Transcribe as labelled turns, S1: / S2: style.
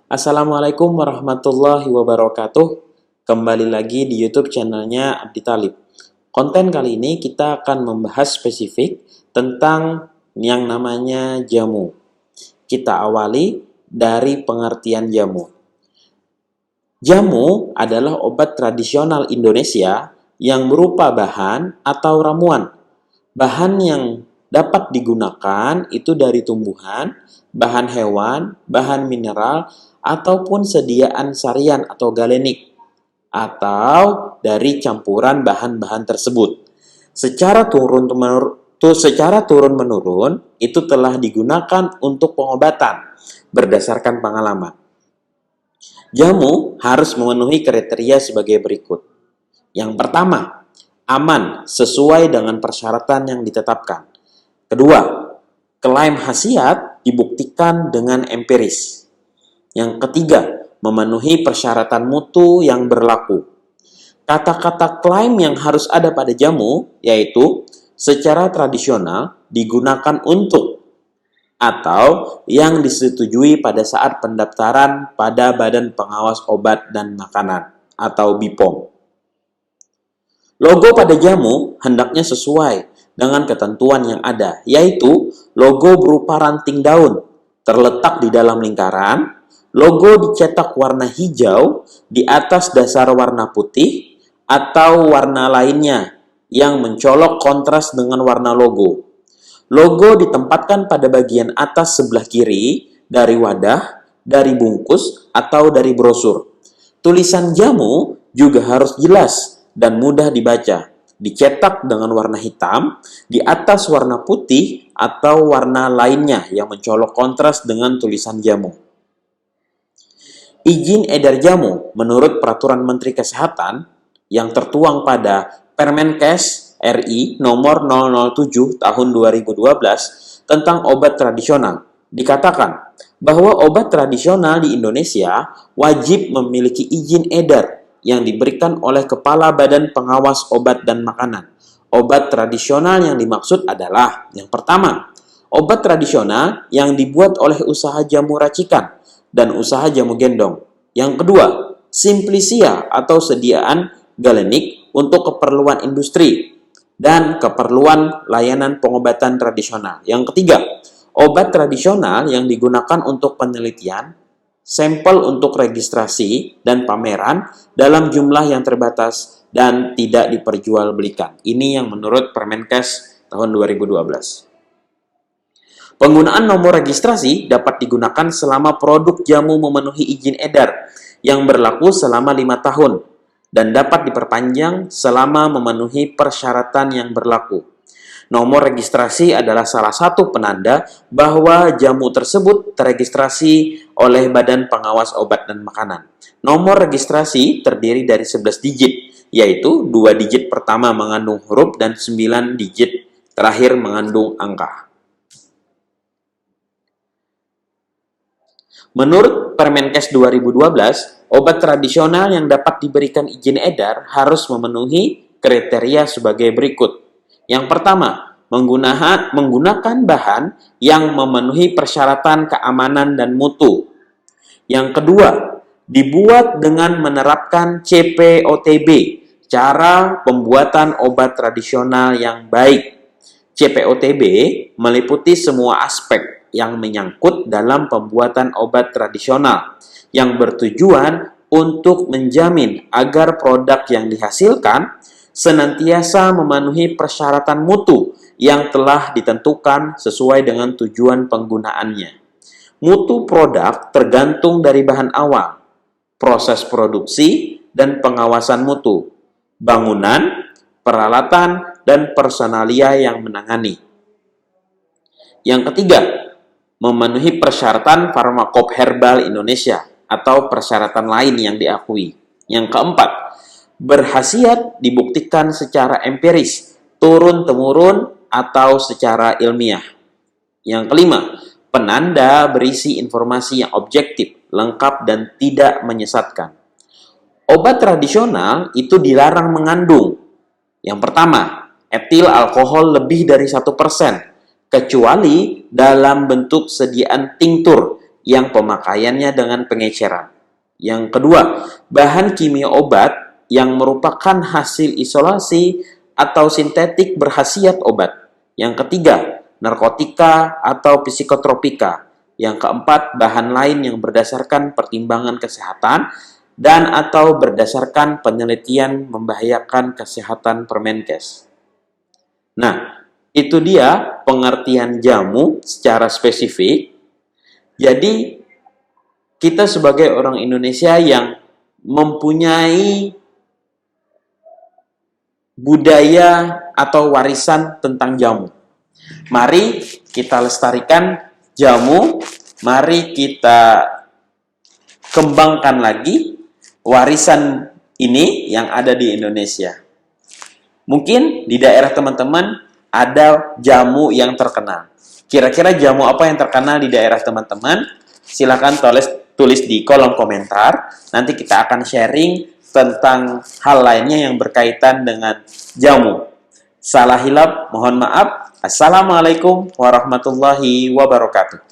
S1: Assalamualaikum warahmatullahi wabarakatuh. Kembali lagi di YouTube channelnya Abdi Talib. Konten kali ini kita akan membahas spesifik tentang yang namanya jamu. Kita awali dari pengertian jamu. Jamu adalah obat tradisional Indonesia yang berupa bahan atau ramuan. Bahan yang dapat digunakan itu dari tumbuhan, bahan hewan, bahan mineral, ataupun sediaan sarian atau galenik, atau dari campuran bahan-bahan tersebut. Secara turun-menurun, itu telah digunakan untuk pengobatan berdasarkan pengalaman. Jamu harus memenuhi kriteria sebagai berikut. Yang pertama, aman sesuai dengan persyaratan yang ditetapkan. Kedua, klaim khasiat dibuktikan dengan empiris. Yang ketiga, memenuhi persyaratan mutu yang berlaku. Kata-kata klaim yang harus ada pada jamu yaitu secara tradisional digunakan untuk atau yang disetujui pada saat pendaftaran pada Badan Pengawas Obat dan Makanan atau BPOM. Logo pada jamu hendaknya sesuai dengan ketentuan yang ada, yaitu logo berupa ranting daun terletak di dalam lingkaran. Logo dicetak warna hijau di atas dasar warna putih atau warna lainnya yang mencolok kontras dengan warna logo. Logo ditempatkan pada bagian atas sebelah kiri dari wadah, dari bungkus, atau dari brosur. Tulisan jamu juga harus jelas dan mudah dibaca. Dicetak dengan warna hitam di atas warna putih atau warna lainnya yang mencolok kontras dengan tulisan jamu. Izin edar jamu menurut Peraturan Menteri Kesehatan yang tertuang pada Permenkes RI nomor 007 tahun 2012 tentang obat tradisional dikatakan bahwa obat tradisional di Indonesia wajib memiliki izin edar yang diberikan oleh Kepala Badan Pengawas Obat dan Makanan. Obat tradisional yang dimaksud adalah yang pertama, obat tradisional yang dibuat oleh usaha jamu racikan dan usaha jamu gendong. Yang kedua, simplisia atau sediaan galenik untuk keperluan industri dan keperluan layanan pengobatan tradisional. Yang ketiga, obat tradisional yang digunakan untuk penelitian, sampel untuk registrasi dan pameran dalam jumlah yang terbatas dan tidak diperjualbelikan. Ini yang menurut Permenkes tahun 2012. Penggunaan nomor registrasi dapat digunakan selama produk jamu memenuhi izin edar yang berlaku selama 5 tahun dan dapat diperpanjang selama memenuhi persyaratan yang berlaku. Nomor registrasi adalah salah satu penanda bahwa jamu tersebut teregistrasi oleh Badan Pengawas Obat dan Makanan. Nomor registrasi terdiri dari 11 digit, yaitu 2 digit pertama mengandung huruf dan 9 digit terakhir mengandung angka. Menurut Permenkes 2012, obat tradisional yang dapat diberikan izin edar harus memenuhi kriteria sebagai berikut. Yang pertama, menggunakan bahan yang memenuhi persyaratan keamanan dan mutu. Yang kedua, dibuat dengan menerapkan CPOTB, cara pembuatan obat tradisional yang baik. CPOTB meliputi semua aspek yang menyangkut dalam pembuatan obat tradisional yang bertujuan untuk menjamin agar produk yang dihasilkan senantiasa memenuhi persyaratan mutu yang telah ditentukan sesuai dengan tujuan penggunaannya. Mutu produk tergantung dari bahan awal, proses produksi, dan pengawasan mutu, bangunan, peralatan, dan personalia yang menangani. Yang ketiga, memenuhi persyaratan Farmakop Herbal Indonesia atau persyaratan lain yang diakui. Yang keempat, berkhasiat dibuktikan secara empiris, turun-temurun, atau secara ilmiah. Yang kelima, penanda berisi informasi yang objektif, lengkap, dan tidak menyesatkan. Obat tradisional itu dilarang mengandung. Yang pertama, etil alkohol lebih dari 1%, kecuali dalam bentuk sediaan tinktur yang pemakaiannya dengan pengeceran. Yang kedua, bahan kimia obat yang merupakan hasil isolasi atau sintetik berkhasiat obat. Yang ketiga, narkotika atau psikotropika. Yang keempat, bahan lain yang berdasarkan pertimbangan kesehatan dan atau berdasarkan penelitian membahayakan kesehatan Permenkes. Nah, itu dia pengertian jamu secara spesifik. Jadi, kita sebagai orang Indonesia yang mempunyai budaya atau warisan tentang jamu. Mari kita lestarikan jamu, mari kita kembangkan lagi warisan ini yang ada di Indonesia. Mungkin di daerah teman-teman ada jamu yang terkenal. Kira-kira jamu apa yang terkenal di daerah teman-teman? Silakan tulis di kolom komentar. Nanti kita akan sharing tentang hal lainnya yang berkaitan dengan jamu. Salah hilap, mohon maaf. Assalamualaikum warahmatullahi wabarakatuh.